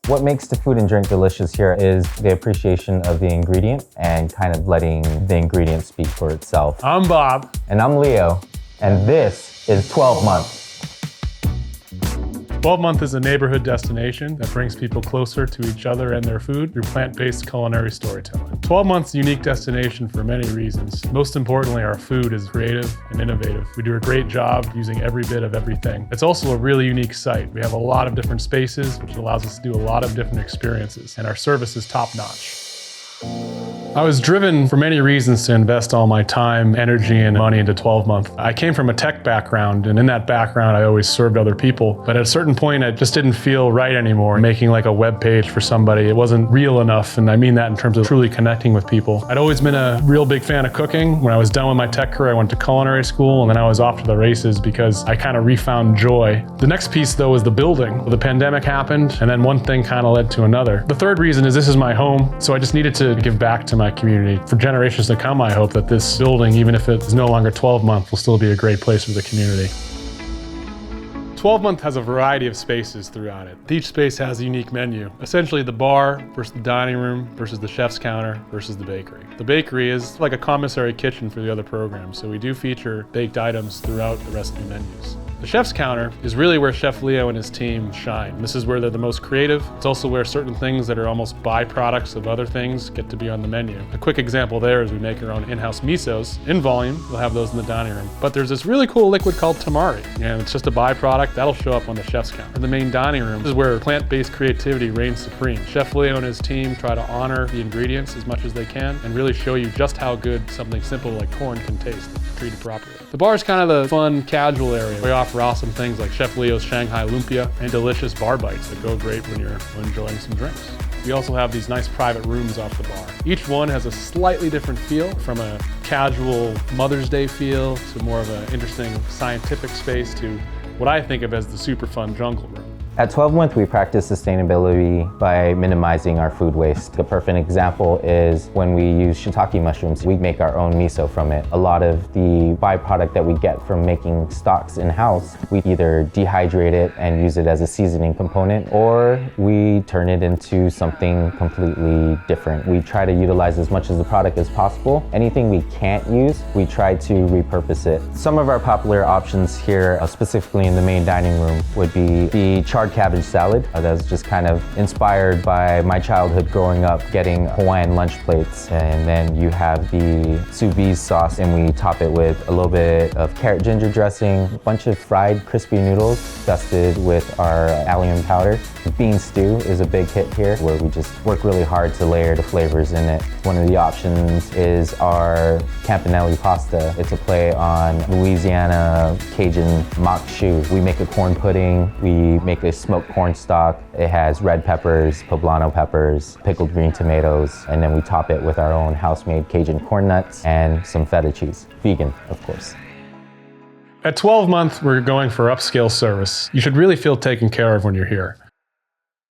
What makes the food and drink delicious here is the appreciation of the ingredient and kind of letting the ingredient speak for itself. I'm Bob. And I'm Leo, and this is 12-Month. 12-Month is a neighborhood destination that brings people closer to each other and their food through plant-based culinary storytelling. 12-Month's a unique destination for many reasons. Most importantly, our food is creative and innovative. We do a great job using every bit of everything. It's also a really unique site. We have a lot of different spaces, which allows us to do a lot of different experiences, and our service is top-notch. I was driven for many reasons to invest all my time, energy, and money into 12-Month. I came from a tech background, and in that background, I always served other people. But at a certain point, it just didn't feel right anymore. Making like a web page for somebody, it wasn't real enough, and I mean that in terms of truly connecting with people. I'd always been a real big fan of cooking. When I was done with my tech career, I went to culinary school, and then I was off to the races because I kind of refound joy. The next piece, though, is the building. The pandemic happened, and then one thing kind of led to another. The third reason is this is my home, so I just needed to give back to my community. For generations to come, I hope that this building, even if it is no longer 12-Month, will still be a great place for the community. 12-Month has a variety of spaces throughout it. Each space has a unique menu. Essentially the bar versus the dining room versus the chef's counter versus the bakery. The bakery is like a commissary kitchen for the other programs, so we do feature baked items throughout the rest of the menus. The chef's counter is really where Chef Leo and his team shine. This is where they're the most creative. It's also where certain things that are almost byproducts of other things get to be on the menu. A quick example there is we make our own in-house misos. In volume, we'll have those in the dining room. But there's this really cool liquid called tamari, and it's just a byproduct that'll show up on the chef's counter. In the main dining room, this is where plant-based creativity reigns supreme. Chef Leo and his team try to honor the ingredients as much as they can and really show you just how good something simple like corn can taste, treated properly. The bar is kind of the fun, casual area. We offer awesome things like Chef Leo's Shanghai Lumpia and delicious bar bites that go great when you're enjoying some drinks. We also have these nice private rooms off the bar. Each one has a slightly different feel, from a casual Mother's Day feel to more of an interesting scientific space to what I think of as the super fun jungle room. At 12-Month, we practice sustainability by minimizing our food waste. The perfect example is when we use shiitake mushrooms. We make our own miso from it. A lot of the byproduct that we get from making stocks in-house, we either dehydrate it and use it as a seasoning component, or we turn it into something completely different. We try to utilize as much of the product as possible. Anything we can't use, we try to repurpose it. Some of our popular options here, specifically in the main dining room, would be the charred cabbage salad. That's just kind of inspired by my childhood growing up getting Hawaiian lunch plates. And then you have the sous vide sauce, and we top it with a little bit of carrot ginger dressing, a bunch of fried crispy noodles dusted with our allium powder. Bean stew is a big hit here, where we just work really hard to layer the flavors in it. One of the options is our campanelli pasta. It's a play on Louisiana Cajun mock choux. We make a corn pudding, we make a smoked corn stock. It has red peppers, poblano peppers, pickled green tomatoes, and then we top it with our own house-made Cajun corn nuts and some feta cheese. Vegan, of course. At 12-Month, we're going for upscale service. You should really feel taken care of when you're here.